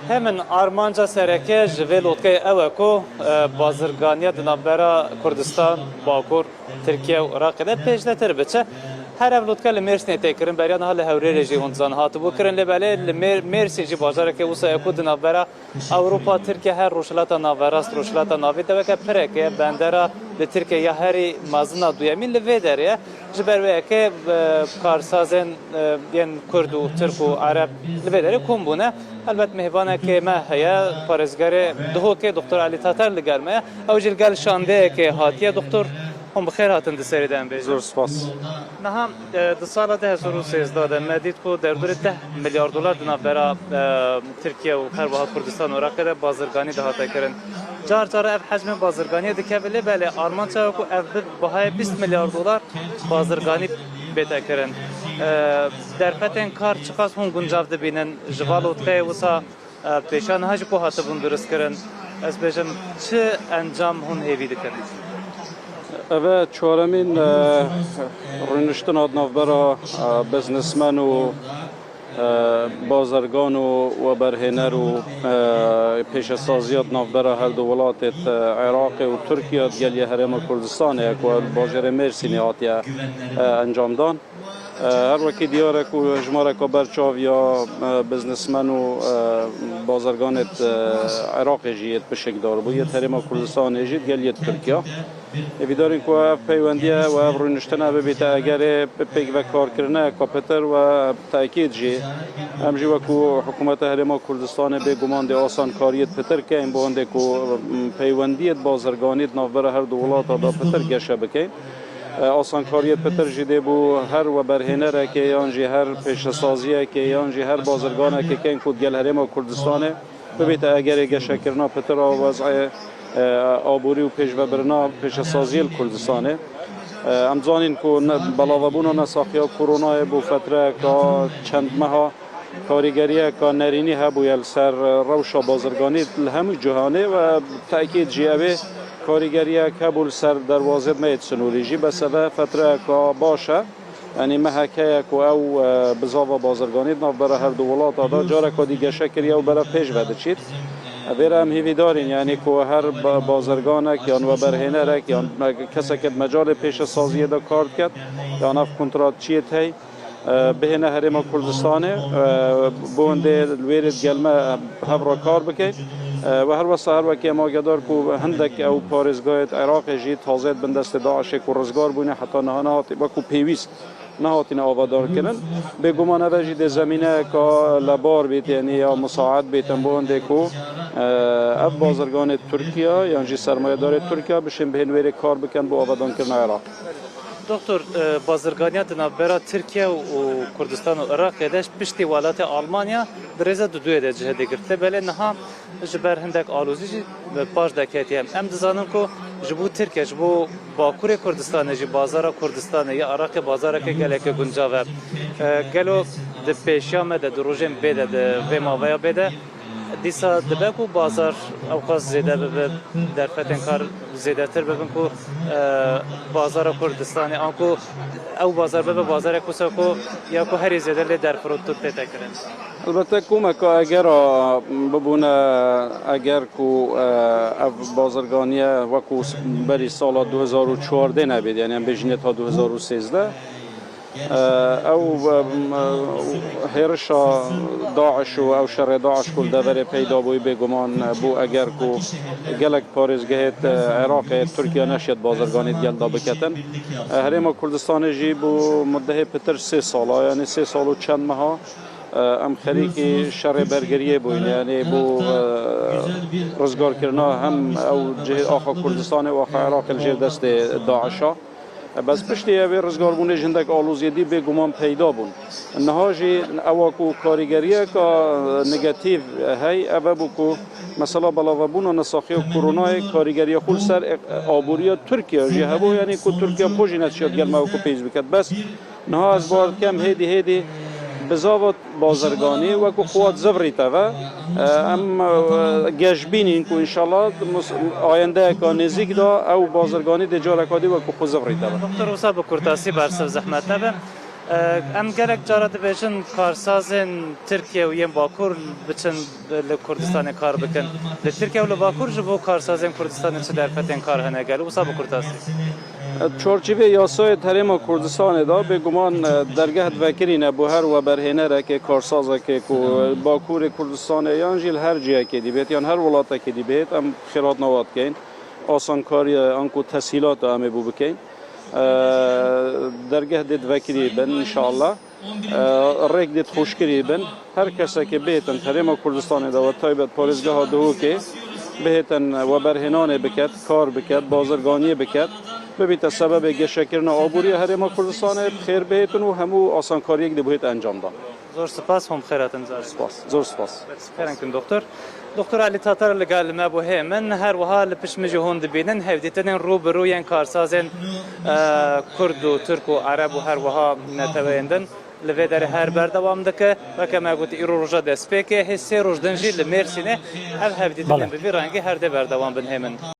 همین آرمانجا سرکه جویل اوتکه اوکو بازرگانیا دنابرا کردستان باکور ترکیه و عراق ده پیش نتر بچه هر اولوتکه لمرسنی تکرن بریان حال هوری رژی اونزان هاتو بکرن لبله لمرسی جی بازار که وسا اکو دنابرا اروپا ترکیه هر روشلاتا ناوراست روشلاتا ناوی دوکه پرکه بندرا لترکیه یا هری مازنا دویمین لوی داره جبر که کارسازن یعنی کرد و ترک و عرب لوی داره کم بونه البته مهوانه که ما هیا پارزگار دهو که دکتر علی تاتر لگرمه او جلگل شانده که هاتیه دکتر هم بخیر هاتن دسریدن به زور سپاس نها د سال 2013 مدید کو در دور 10 میلیارد دلار دنابرا ترکیه و هر واحد کردستان و عراق ده بازرگانی ده هاتا کرن جار جار اف حجم بازرگانی دکه بله آرمان چاو کو اف بهای 20 میلیارد دلار بازرگانی بده کرن در فتن کار چقاس هم گنجاو ده بینن جوالوت که وسا پیشان هاج کو هاتا بون درست کرن از بجم چه انجام هون هیوی دکن اوه چهارمین رونشتن ناوبرا بزنسمن و بازرگان و برهنر و پیشسازیات ناوبرا هر دو ولایت عراق و ترکیه گلی هرم کردستان یک و باجر مرسی هاتیه انجام دان هر وکی دیاره که جماره که برچاو یا بزنسمن و بازرگانت عراق جیت بشک دار بوید هرم کردستان جیت گلیت ترکیه ایدارین که پیوندیه و رونشتنه ببیت اگر پیک و کار کرنه کاپیتر و تاکید جی همجی وکو حکومت هرم کردستان به گمان ده آسان کاریت پتر که این بونده که پیوندیت بازرگانیت نافبر هر دو ولایت دا پتر گشه بکن آسان کاریت پتر جیده بو هر و برهنره که یانجی هر پیشسازیه که یانجی هر بازرگانه که کن کود گل هرم کردستانه ببیت اگر گشه کرنا پتر وضع آبوری و پیش و برنا پیش سازی کردستانه امزانین که بلاوبون و نساخی ها کرونا بو فتره که چند ماه کاریگریه که نرینی ها بویل سر روشا بازرگانی همه جهانه و تأکید جیوه کاریگریه که بول سر دروازه مید سنوریجی بسبب فتره که باشه یعنی محکه که او بزاوا بازرگانی ناف برای هر دو ولایت آدا جاره که دیگه شکری او برای پیش بده چید بیره هم هیوی دارین یعنی که هر بازرگانک یا و برهنرک یا کسی که مجال پیش سازی دا کار کرد یا نف کنترات چیت هی بهنه هرم کردستانه بونده الویرد گلمه هفرا کار بکید و هر وسط هر وکی ما گدار که هندک او پارزگاهت عراق جی تازه بندست داعش که رزگار بونه حتی نهانات وکو پیویست نهاتین آبادار کنن به گمان اوجی زمینه که لبار بیت یعنی یا مساعد بیتن بونده که اف بازرگان ترکیه یعنی سرمایه دار ترکیه بشن به هنویر کار بکن با آبادان کردن عراق دکتر بازرگانیت ناوبرا ترکیه و کردستان و عراق داشت پشتی ولایت آلمانیا درزه دو دوی جهه گرفته بله نها جبر هندک آلوزی پاش دکتی هم دزانم که جبو ترکیه جبو باکور کردستان جی بازار کردستان یا عراق بازار که گله که گنجاوه گلو د پیشام د روزم بده د وماویا بده دیسا دبکو بازار اوقات زیاده به در فتن کار زیاده تر ببین که بازار کردستانی آنکو او بازار به بازار کوساکو یا کو هری زیاده لی در فروت تکرن البته کومه که اگر ببونه اگر کو بازرگانی وکو بری سال 2014 نبید یعنی بجنه تا 2013 او هرش داعش و شر داعش کل دبر پیدا بوی به گمان بو اگر کو گلک پارزگهت عراق ترکیه نشید بازرگانی گل دا بکتن هرم کردستان جی بو مدته پتر 3 ساله یعنی 3 سال و چند ماه ام خریکی شر برگریه بوین یعنی بو رزگار کرنا هم او جه آخا کردستان و آخا عراق الجه دست داعشا بس پشتی اوی رزگار بونه جندک آلوزیدی به گمان پیدا بون نهاجی اواکو کاریگریه که نگاتیو هی اوه بو که مثلا بلاوبون و نساخی و کرونای کاریگریه خول سر آبوری ترکیه جی هبو یعنی که ترکیه خوشی نتشید گلمه و که پیز بکد بس نها از بار کم هیدی بزاوت بازرگانی و که قوات زبریته و ام گشبینین که انشالله آینده که نزیک دا او بازرگانی دی جارکادی و که خود زبریته و دکتر وسا بکرتاسی برسو زحمت نبه ام gelek cara dibêjin karsazên Tirkiye û yên Bakur biçin li Kurdistanê kar bikin. Li Tirkiye û li Bakur ji bo karsazên Kurdistanê çi derfetên kar hene gel wisa bi Kurtasî. çorçîvê yasayê Herêma Kurdistanê da bêguman dergeh vekirîne bu her weberhênerekê karsazekê ku Bakurê Kurdistanê yan jî li her ciyekê dîbêt yan her welatekê dîbêt em xêratnava dikein. Asankariya an ku teshîlata em ê bû bikein. Dergeh dê vekirî bin inşallah. Rêk dê xweşkirî bin. Her kesekê bêtin Herêma Kurdistanê da ve taybet parêzgeha Duhokê bihêtin weberhênanê biket, kar biket, bazirganiyê biket. Bibîte sebebê geşekirina aboriya Herêma Kurdistanê xêr bihêtin û hemû asankariyek dê bihêt encam dan. Zor spas hom xêratin zar. Spas, zor spas. Sperenkin doktor. Doktor Ali Tatar li gel me bu hemen her wiha li pişmî hûn dibînin hevdîtinên rûbirûyên karsazên Kurd û Türk û Arab û her wiha neteweyên din li vê derê her berdewam dike weke me gotî îro roja destpêkê hê sê roj din jî li Mêrsînê ev hevdîtinên bi vî rengî her dê berdewam bin hemin.